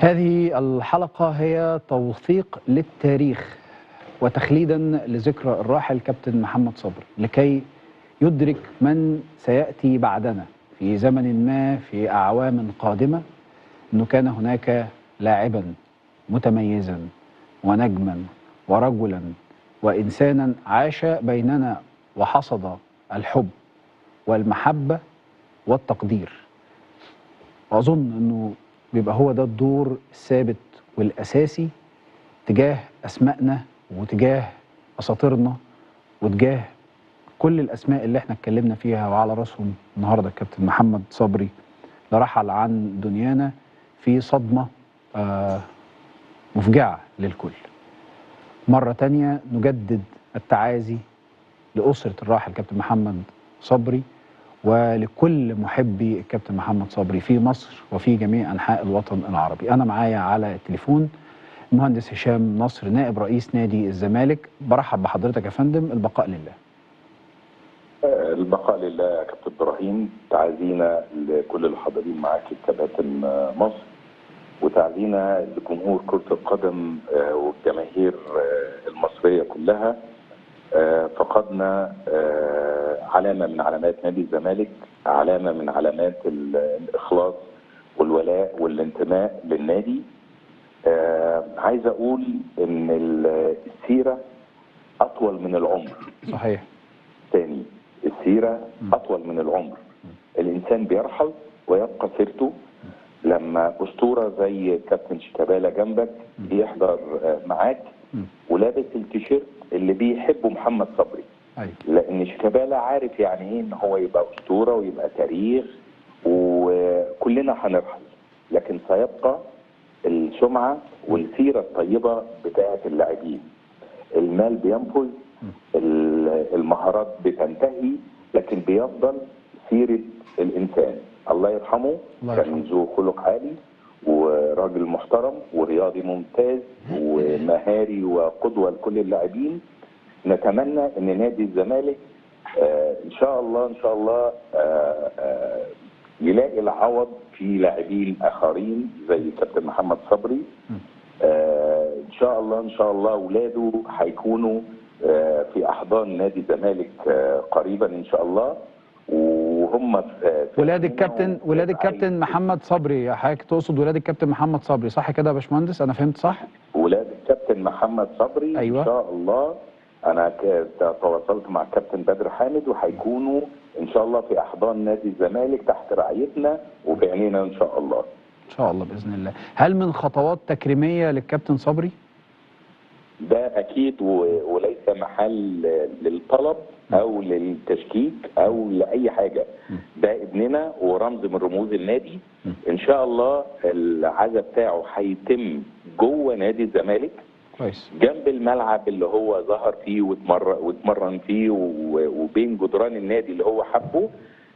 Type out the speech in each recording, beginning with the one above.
هذه الحلقة هي توثيق للتاريخ وتخليدا لذكرى الراحل كابتن محمد صبري، لكي يدرك من سيأتي بعدنا في زمن ما في أعوام قادمة أنه كان هناك لاعبا متميزا ونجما ورجلا وإنسانا عاش بيننا وحصد الحب والمحبة والتقدير. وأظن أنه بيبقى هو ده الدور الثابت والأساسي تجاه أسمائنا وتجاه أساطيرنا وتجاه كل الأسماء اللي احنا اتكلمنا فيها، وعلى رأسهم النهاردة الكابتن محمد صبري اللي رحل عن دنيانا في صدمة مفجعة للكل. مرة تانية نجدد التعازي لأسرة الراحل كابتن محمد صبري ولكل محبي الكابتن محمد صبري في مصر وفي جميع أنحاء الوطن العربي. أنا معايا على التليفون المهندس هشام نصر نائب رئيس نادي الزمالك. برحب بحضرتك يا فندم. البقاء لله. البقاء لله يا كابتن ابراهيم. تعزينا لكل الحاضرين معاك كباتن مصر، وتعزينا لجمهور كرة القدم والجماهير المصرية كلها. فقدنا علامة من علامات نادي الزمالك، علامة من علامات الإخلاص والولاء والانتماء للنادي. عايز أقول إن السيرة أطول من العمر. صحيح. تاني، السيرة أطول من العمر. الإنسان بيرحل ويبقى سيرته. لما أسطورة زي كابتن شيكابالا جنبك يحضر معاك ولابس التيشيرت اللي بيحبه محمد صبري. أيوة. لأن شيكابالا عارف يعني إيه إن هو يبقى أسطورة ويبقى تاريخ، وكلنا هنرحل، لكن سيبقى السمعة والسيرة الطيبة بتاعة اللاعبين. المال بينفذ، المهارات بتنتهي، لكن بيفضل سيرة الإنسان. الله يرحمه. كان ذو خلق عالي وراجل محترم ورياضي ممتاز ومهاري وقدوة لكل اللاعبين. نتمنى ان نادي الزمالك ان شاء الله يلاقي العوض في لاعبين اخرين زي كابتن محمد صبري. ان شاء الله اولاده هيكونوا في احضان نادي الزمالك قريبا ان شاء الله. وهم ولاد الكابتن محمد صبري. حضرتك تقصد ولاد الكابتن محمد صبري، صح كده يا باشمهندس؟ انا فهمت صح؟ ولاد الكابتن محمد صبري. أيوة. ان شاء الله. انا تواصلت مع الكابتن بدر حامد وهيكونوا ان شاء الله في احضان نادي الزمالك تحت رعايتنا وفي عينينا ان شاء الله. ان شاء الله باذن الله. هل من خطوات تكريميه للكابتن صبري؟ ده اكيد، وليس محل للطلب او للتشكيك او لاي حاجه. ده ابننا ورمز من رموز النادي. ان شاء الله العزاء بتاعه هيتم جوه نادي الزمالك، كويس، جنب الملعب اللي هو ظهر فيه واتمرن فيه وبين جدران النادي اللي هو حبه.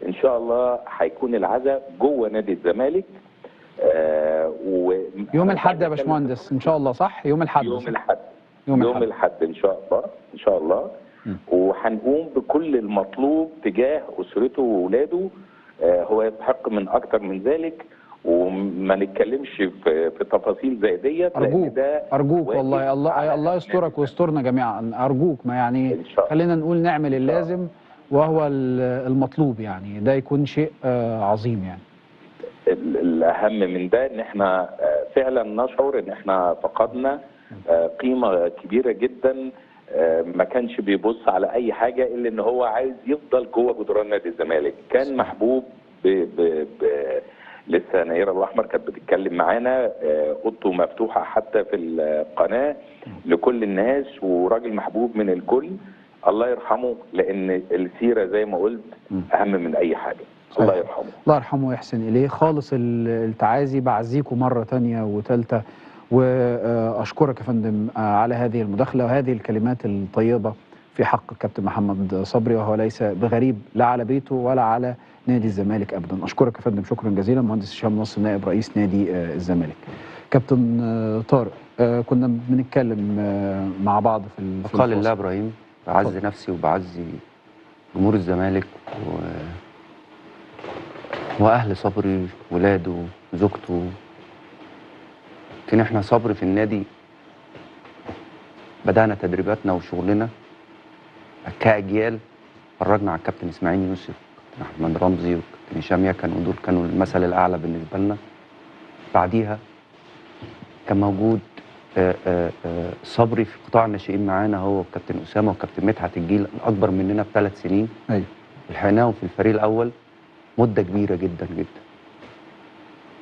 ان شاء الله هيكون العزاء جوه نادي الزمالك. يوم الاحد يا باشمهندس ان شاء الله، صح؟ يوم الاحد. يوم الاحد ان شاء الله. وهنقوم بكل المطلوب تجاه اسرته واولاده. هو يستحق من اكتر من ذلك، وما نتكلمش في تفاصيل زي ديت. ارجوك والله، الله يسترك ويسترنا جميعا. ارجوك، ما يعني خلينا نقول نعمل اللازم وهو المطلوب، يعني ده يكون شيء عظيم. يعني الاهم من ده ان احنا فعلا نشعر ان احنا فقدنا قيمه كبيره جدا. ما كانش بيبص على اي حاجه الا ان هو عايز يفضل جوه جدران نادي الزمالك. كان محبوب لسه نيره الاحمر كانت بتتكلم معانا، اوضته مفتوحه حتى في القناه لكل الناس، وراجل محبوب من الكل. الله يرحمه، لان السيره زي ما قلت اهم من اي حاجه. الله يرحمه. الله يرحمه ويحسن اليه. خالص التعازي، بعزيكم مره ثانيه وثالثه، واشكرك يا فندم على هذه المداخله وهذه الكلمات الطيبه في حق الكابتن محمد صبري، وهو ليس بغريب لا على بيته ولا على نادي الزمالك ابدا. اشكرك يا فندم شكرا جزيلا. مهندس هشام نصر نائب رئيس نادي الزمالك. كابتن طارق، كنا بنتكلم مع بعض في قال لله ابراهيم، بعزي نفسي وبعزي جمهور الزمالك واهل صبري، ولاده، زوجته، يمكن احنا صبري في النادي بدأنا تدريباتنا وشغلنا كأجيال، فرجنا على الكابتن اسماعيل يوسف، كابتن احمد رمزي وكابتن هشام يكن، ودول كانوا المثل الاعلى بالنسبه لنا. بعديها كان موجود صبري في قطاع الناشئين معانا، هو وكابتن اسامه وكابتن مدحت، الجيل الاكبر مننا ب3 سنين. ايوه لحقناهم في الفريق الاول مده كبيره جدا جدا.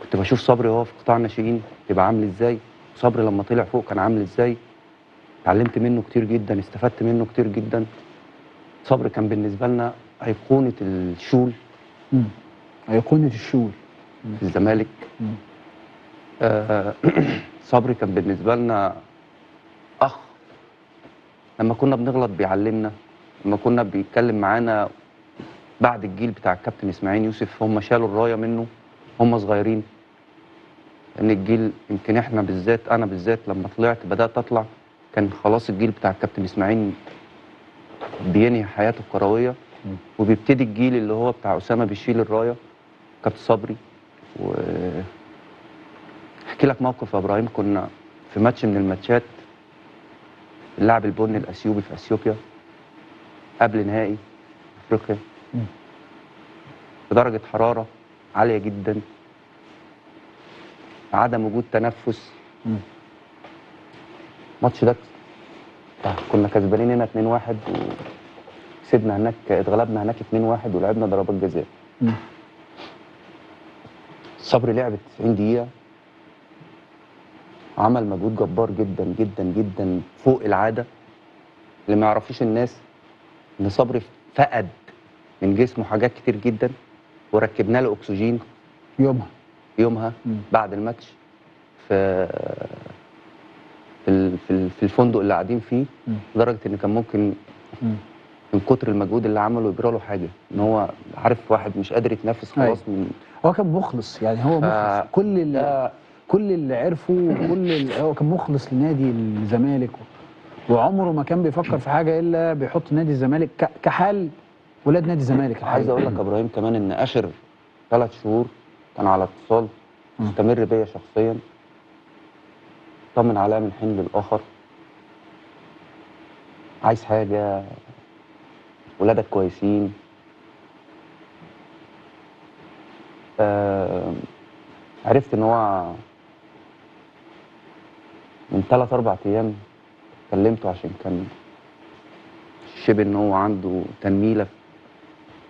كنت بشوف صبري وهو في قطاع الناشئين يبقى عامل ازاي، صبري لما طلع فوق كان عامل ازاي. اتعلمت منه كتير جدا، استفدت منه كتير جدا. صبري كان بالنسبه لنا ايقونه الشول، ايقونه الشول في الزمالك. صبري كان بالنسبه لنا اخ، لما كنا بنغلط بيعلمنا، لما كنا بيتكلم معانا. بعد الجيل بتاع الكابتن اسماعيل يوسف هم شالوا الرايه منه هم صغيرين، لان الجيل يمكن احنا بالذات، انا بالذات لما طلعت بدات اطلع كان خلاص الجيل بتاع الكابتن اسماعيل بينهي حياته الكرويه، وبيبتدي الجيل اللي هو بتاع اسامه بيشيل الرايه، كابتن صبري. و احكي لك موقف يا ابراهيم، كنا في ماتش من الماتشات اللاعب البني الاثيوبي في اثيوبيا قبل نهائي افريقيا، بدرجه حراره عاليه جدا، عدم وجود تنفس. الماتش ده كنا كسبانين هنا 2-1 وكسبنا هناك، اتغلبنا هناك 2-1 ولعبنا ضربات جزاء. صبري لعب 90 دقيقة، عمل مجهود جبار جدا جدا جدا فوق العادة. اللي ما يعرفوش الناس ان صبري فقد من جسمه حاجات كتير جدا، وركبنا له اكسجين يومها بعد الماتش في الفندق اللي قاعدين فيه، لدرجة ان كان ممكن من كتر المجهود اللي عمله يجرى له حاجة، ان هو عارف واحد مش قادر يتنفس خلاص. هو كان مخلص، يعني هو مخلص. كل اللي عرفه هو كان مخلص لنادي الزمالك، وعمره ما كان بيفكر في حاجه الا بيحط نادي الزمالك كحال ولاد نادي الزمالك. عايز اقول لك يا ابراهيم كمان ان اخر 3 شهور كان على اتصال مستمر بيا شخصيا، طمن عليا من حين للاخر، عايز حاجه، ولادك كويسين. عرفت ان هو من 3-4 ايام كلمته عشان كان شبه ان هو عنده تنميله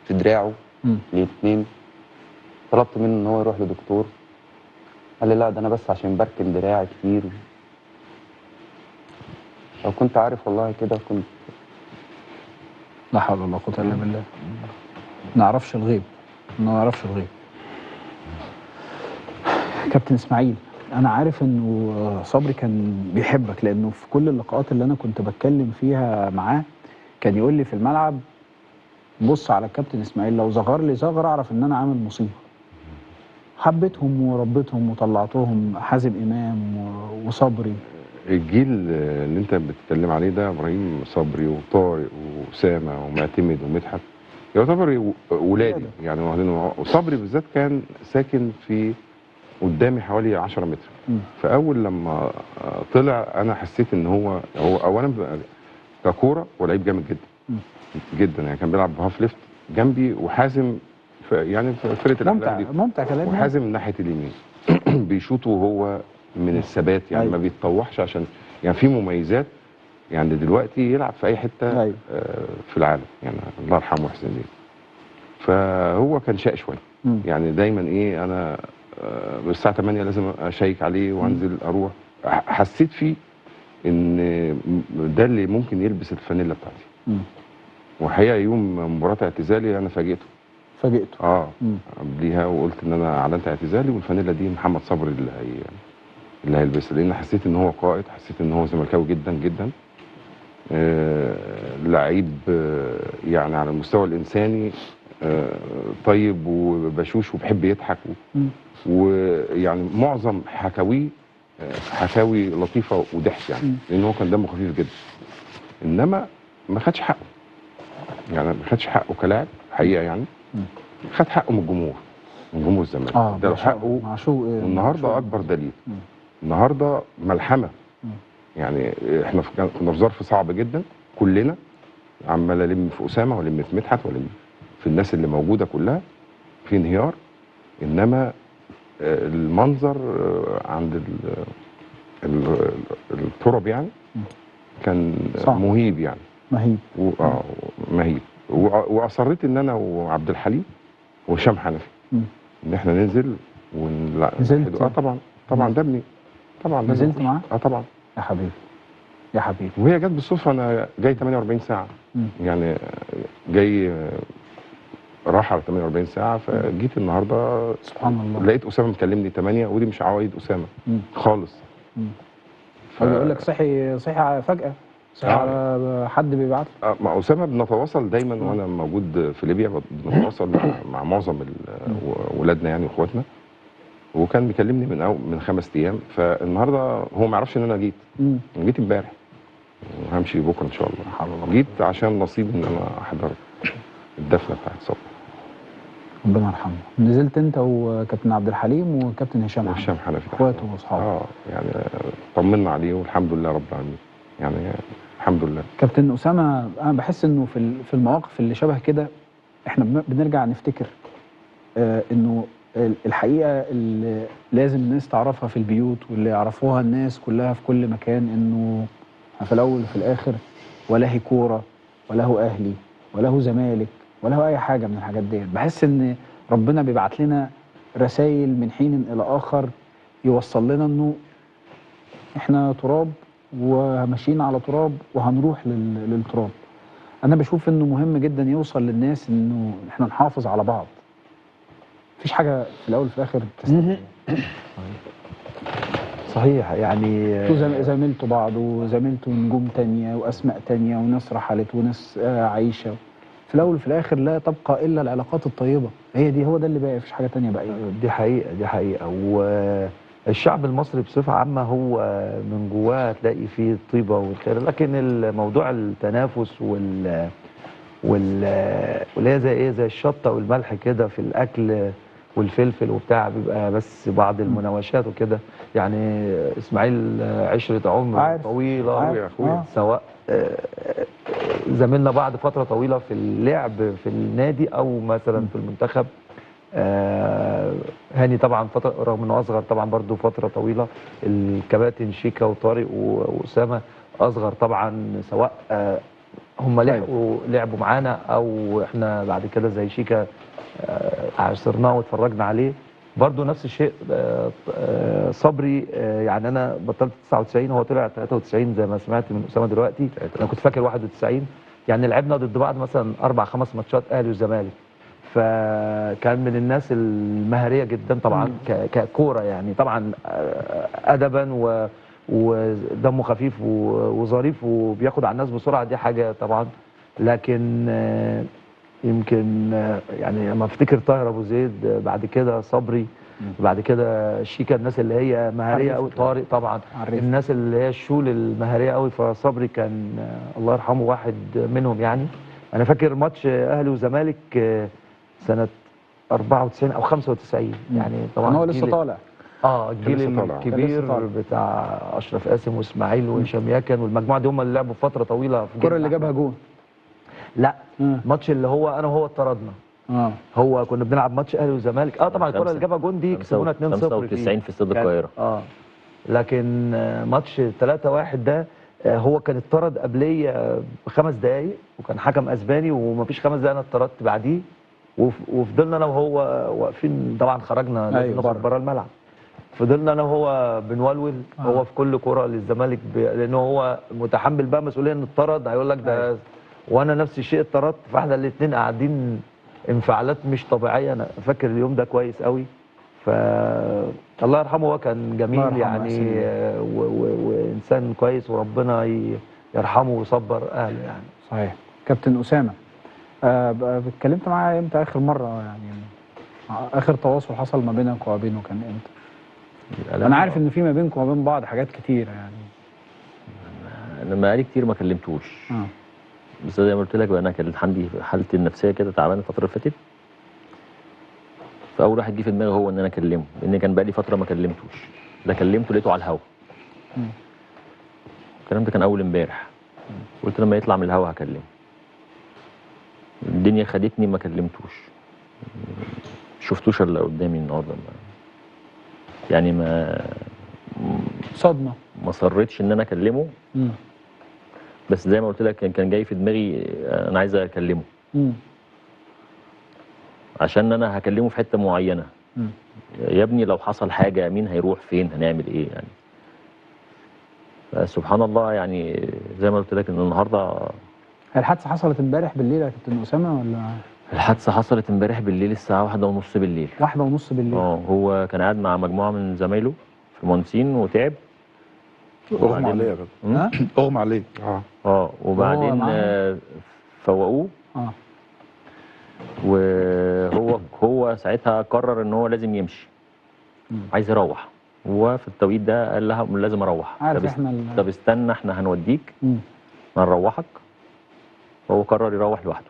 في دراعه الاثنين. طلبت منه ان هو يروح لدكتور، قال لي لا ده انا بس عشان بركن دراعي كتير. لو كنت عارف والله كده كنت. لا حول ولا قوه الا بالله. ما نعرفش الغيب، ما نعرفش الغيب. كابتن اسماعيل، انا عارف انه صبري كان بيحبك، لانه في كل اللقاءات اللي انا كنت بتكلم فيها معاه كان يقول لي في الملعب بص على الكابتن اسماعيل، لو زغر لي زغر اعرف ان انا عامل مصيبه. حبيتهم وربيتهم وطلعتهم، حازم امام وصبري. الجيل اللي انت بتتكلم عليه ده ابراهيم، صبري وطارق واسامه ومعتمد ومدحت، يعتبر ولادي يعني. وصبري بالذات كان ساكن في قدامي حوالي 10 متر. فاول لما طلع انا حسيت ان هو اولا ككوره هو لعيب جامد جدا جدا، يعني كان بيلعب بهاف ليفت جنبي، وحازم يعني في فرقه الاحلام دي ممتع كلام. وحازم من ناحيه اليمين بيشوط وهو من الثبات، يعني ما بيتطوحش، عشان يعني في مميزات. يعني دلوقتي يلعب في اي حته في العالم، يعني الله يرحمه حسين زين. فهو كان شقي شويه، يعني دايما ايه، انا الساعه 8 لازم اشيك عليه وانزل اروح. حسيت فيه ان ده اللي ممكن يلبس الفانيلا بتاعتي. وحقيقه يوم مباراه اعتزالي انا فاجئته. قبليها وقلت ان انا اعلنت اعتزالي، والفانيلا دي محمد صبري اللي هيلبسها، لان حسيت ان هو قائد، حسيت ان هو زملكاوي جدا جدا. لعيب يعني على المستوى الانساني طيب وبشوش وبحب يضحك، ويعني معظم حكاويه حكاوي لطيفه وضحك، يعني لان هو كان دمه خفيف جدا. انما ما خدش حقه، يعني ما خدش حقه كلاعب حقيقه، يعني خد حقه من الجمهور، من جمهور الزمالك. ده حقه، والنهارده اكبر دليل النهارده ملحمه. يعني احنا كنا في ظرف صعب جدا كلنا، عمال الم في اسامه والم في مدحت والم في الناس اللي موجوده كلها، في انهيار. انما المنظر عند التراب يعني كان صعب. مهيب يعني. مهيب. مهيب. واصريت ان انا وعبد الحليم وهشام حنفي ان احنا ننزل نزلت؟ طبعا ده ابني. طبعا ده نزلت معاه؟ طبعا. يا حبيبي يا حبيبي. وهي جت بالصدفه، انا جاي 48 ساعه. يعني جاي راح على 48 ساعه، فجيت النهارده سبحان الله لقيت اسامه مكلمني 8، ودي مش عوايد اسامه خالص. بيقول لك صحي فجاه، صحي على حد بيبعت له. مع اسامه بنتواصل دايما وانا موجود في ليبيا، بنتواصل مع معظم ولادنا يعني واخواتنا. وكان بيكلمني من 5 ايام، فالنهارده هو ما يعرفش ان انا جيت. جيت امبارح وهمشي بكره ان شاء الله. جيت عشان نصيب ان انا احضر الدفنه بتاعت صبري. ربنا يرحمه. نزلت انت وكابتن عبد الحليم وكابتن هشام حنفي اخواته واصحابه. يعني طمنا عليه والحمد لله رب العالمين. يعني الحمد لله. كابتن اسامه، انا بحس انه في المواقف اللي شبه كده احنا بنرجع نفتكر انه الحقيقه اللي لازم الناس تعرفها في البيوت واللي يعرفوها الناس كلها في كل مكان، انه في الاول وفي الاخر ولا هي كوره ولا هو اهلي ولا هو زمالك ولا هو اي حاجه من الحاجات دي. بحس ان ربنا بيبعت لنا رسائل من حين الى اخر يوصل لنا انه احنا تراب وماشيين على تراب وهنروح للتراب. انا بشوف انه مهم جدا يوصل للناس انه احنا نحافظ على بعض. مفيش حاجه في الاول وفي الاخر تستمر. صحيح. يعني انتوا زميلتوا بعض وزميلتوا نجوم تانية واسماء تانية وناس رحلت وناس عايشه. في الاول وفي الاخر لا تبقى الا العلاقات الطيبه، هو ده اللي باقي، مفيش حاجه تانية باقيه. دي حقيقه. والشعب المصري بصفه عامه هو من جواه هتلاقي فيه الطيبه والخير، لكن الموضوع التنافس واللي هي زي الشطه والملح كده في الاكل والفلفل وبتاع، بيبقى بس بعض المناوشات وكده. يعني اسماعيل عشره عمر طويله يا اخويا، سواء زميلنا بعد فتره طويله في اللعب في النادي او مثلا في المنتخب. هاني طبعا فتره، رغم انه اصغر طبعا برضو فتره طويله. الكباتن شيكا وطارق واسامه اصغر طبعا، سواء هم لعبوا معانا او احنا بعد كده زي شيكا عاصرناه واتفرجنا عليه. برضو نفس الشيء صبري. يعني انا بطلت 99 هو طلع 93 زي ما سمعت من اسامه دلوقتي. انا كنت فاكر 91. يعني لعبنا ضد بعض مثلا 4-5 ماتشات اهلي وزمالك. فكان من الناس المهاريه جدا طبعا ككوره، يعني طبعا ادبا ودمه خفيف وظريف وبياخد على الناس بسرعه، دي حاجه طبعا. لكن يمكن يعني لما افتكر طاهر ابو زيد، بعد كده صبري، بعد كده شيكا، الناس اللي هي مهاريه قوي، طارق طبعا الناس اللي هي الشول المهاريه قوي. فصبري كان الله يرحمه واحد منهم. يعني انا فاكر ماتش اهلي وزمالك سنه 94 او 95. يعني طبعا هو لسه طالع. الجيل الكبير بتاع اشرف قاسم واسماعيل وهشام ياكن والمجموعه دي هم اللي لعبوا فتره طويله في الكره اللي جابها جون. لا ماتش اللي هو انا وهو اتطردنا. هو كنا بنلعب ماتش اهلي وزمالك. طبعا الكره اللي جابها جون دي كسبونا 2-0 95 في استاد القاهره. لكن ماتش 3-1 ده هو كان اتطرد قبليه ب5 دقائق، وكان حكم اسباني، ومفيش 5 دقائق انا اتطردت بعديه. وفضلنا انا وهو واقفين، طبعا خرجنا لازم نخرج بره الملعب. فضلنا انا وهو بنولول. هو في كل كره للزمالك لانه هو متحمل بقى مسؤوليه ان اتطرد، هيقول لك ده وانا نفس الشيء اتطردت. فاحنا الاثنين قاعدين انفعالات مش طبيعيه. انا فاكر اليوم ده كويس قوي. الله يرحمه، هو كان جميل يعني وانسان كويس، وربنا يرحمه ويصبر اهله يعني. صحيح. كابتن اسامه، اتكلمت معاه امتى اخر مره؟ يعني اخر تواصل حصل ما بينك وبينه كان امتى؟ انا عارف ان في ما بينكم وما بين بعض حاجات كتيره يعني. انا بقالي كتير ما كلمتوش. بس زي ما قلت لك بقى، انا كانت عندي حالتي النفسيه كده تعبانه الفتره اللي فاتت. فاول واحد جه في دماغي هو ان انا اكلمه، لان كان بقالي فتره ما كلمتوش. ده كلمته لقيته على الهوا. الكلام ده كان اول امبارح. قلت لما يطلع من الهوا هكلمه. الدنيا خدتني ما كلمتوش. شفتوش الا قدامي النهارده. يعني صدمه. ما صرتش ان انا اكلمه. بس زي ما قلت لك كان جاي في دماغي انا عايز اكلمه. عشان انا هكلمه في حته معينه. يا ابني لو حصل حاجه مين هيروح فين هنعمل ايه يعني. سبحان الله يعني زي ما قلت لك ان النهارده. الحادثه حصلت امبارح بالليل يا كابتن اسامه ولا؟ الحادثه حصلت امبارح بالليل الساعه 1:30 بالليل. 1:30 بالليل. هو كان قاعد مع مجموعه من زمايله في المهندسين وتعب. اغمى عليه يا كابتن. اغمى عليه. وبعدين فوقوه. وهو ساعتها قرر ان هو لازم يمشي. عايز يروح. هو في التوقيت ده قال لها لازم اروح. طب استنى احنا هنوديك هنروحك. فهو قرر يروح لوحده.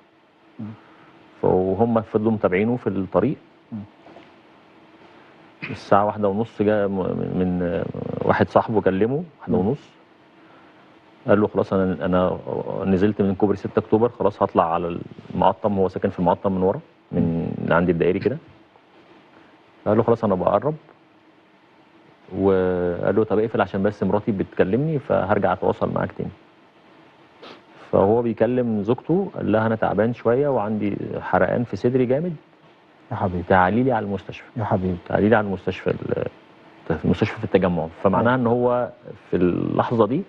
وهم فضلوا متابعينه في الطريق. الساعة 1:30 جاء من واحد صاحبه كلمه 1:30. قال له خلاص انا نزلت من كوبري 6 اكتوبر خلاص هطلع على المعطم. هو ساكن في المعطم من ورا من عند الدائري كده. قال له خلاص انا بقرب. وقال له طب اقفل عشان بس مراتي بتكلمني فهرجع اتواصل معاك تاني. فهو بيكلم زوجته قال لها انا تعبان شويه وعندي حرقان في صدري جامد. يا حبيبي تعالي لي على المستشفى. يا حبيبي تعالي لي على المستشفى في التجمع. فمعناها ان هو في اللحظه دي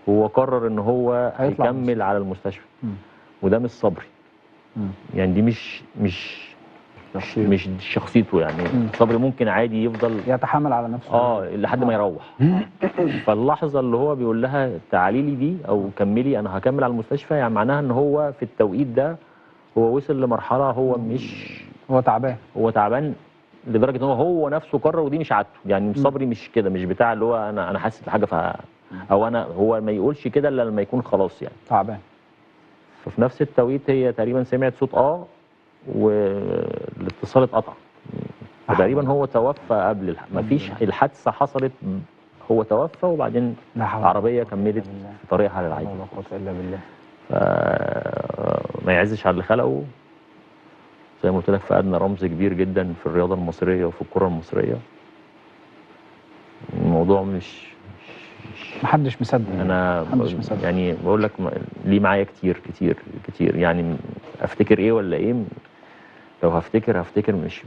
هو قرر ان هو هيكمل على المستشفى. وده مش صبري. يعني دي مش شخصيته يعني. صبري ممكن عادي يفضل يتحمل على نفسه لحد ما يروح. فاللحظه اللي هو بيقول لها تعالي لي دي او كملي انا هكمل على المستشفى يعني معناها ان هو في التوقيت ده هو وصل لمرحله هو تعبان لدرجه ان هو نفسه قرر ودي مش عادته يعني. صبري مش كده مش بتاع اللي هو انا حاسس بحاجه او هو ما يقولش كده الا لما يكون خلاص يعني تعبان. ففي نفس التوقيت هي تقريبا سمعت صوت والاتصال اتقطع. تقريبا هو توفى قبل ما فيش الحادثه حصلت. هو توفى وبعدين العربيه كملت في طريقها للعين. لا قوه الا بالله. ما يعزش على اللي خلقه. زي ما قلت لك فقدنا رمز كبير جدا في الرياضه المصريه وفي الكره المصريه. الموضوع محدش مصدق. انا يعني بقول لك ليه معايا كتير كتير كتير يعني. افتكر ايه ولا ايه لو هفتكر مش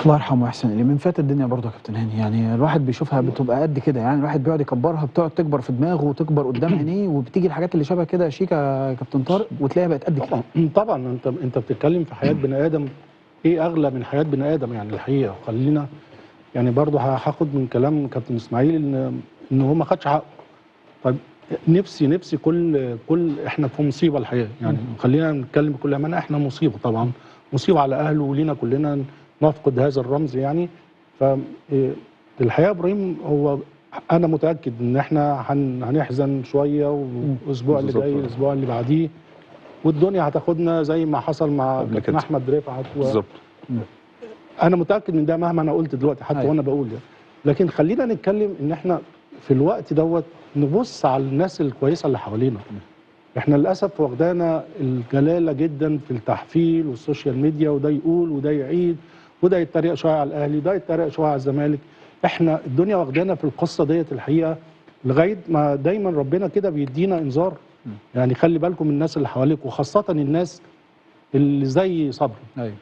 الله يرحمه ويحسن اليه. من فات الدنيا برضه يا كابتن هاني يعني الواحد بيشوفها بتبقى قد كده يعني. الواحد بيقعد يكبرها بتقعد تكبر في دماغه وتكبر قدام عينيه وبتيجي الحاجات اللي شبه كده شيكه يا كابتن طارق وتلاقيها بقت قد كده. طبعا انت بتتكلم في حياه بني ادم. ايه اغلى من حياه بني ادم يعني الحقيقه. خلينا يعني برضه هاخد من كلام كابتن اسماعيل ان هو ما خدش حقه. طيب نفسي كل احنا في مصيبه الحقيقه يعني. خلينا نتكلم بكل امانه احنا مصيبه طبعا. مصيبه على اهله ولينا كلنا نفقد هذا الرمز يعني. فالحقيقه ابراهيم هو انا متاكد ان احنا هنحزن شويه والاسبوع اللي جاي الاسبوع اللي بعديه والدنيا هتاخدنا زي ما حصل مع كابتن احمد رفعت بالظبط. انا متاكد من ده مهما انا قلت دلوقتي حتى وانا بقول يعني. لكن خلينا نتكلم ان احنا في الوقت دوت نبص على الناس الكويسه اللي حوالينا. احنا للاسف واخدانا الجلاله جدا في التحفيل والسوشيال ميديا وده يقول وده يعيد وده يتريق شويه على الاهلي ده يتريق شويه على الزمالك. احنا الدنيا واخدانا في القصه ديت الحقيقه لغايه ما دايما ربنا كده بيدينا انذار. يعني خلي بالكم من الناس اللي حواليك وخاصه الناس اللي زي صبري.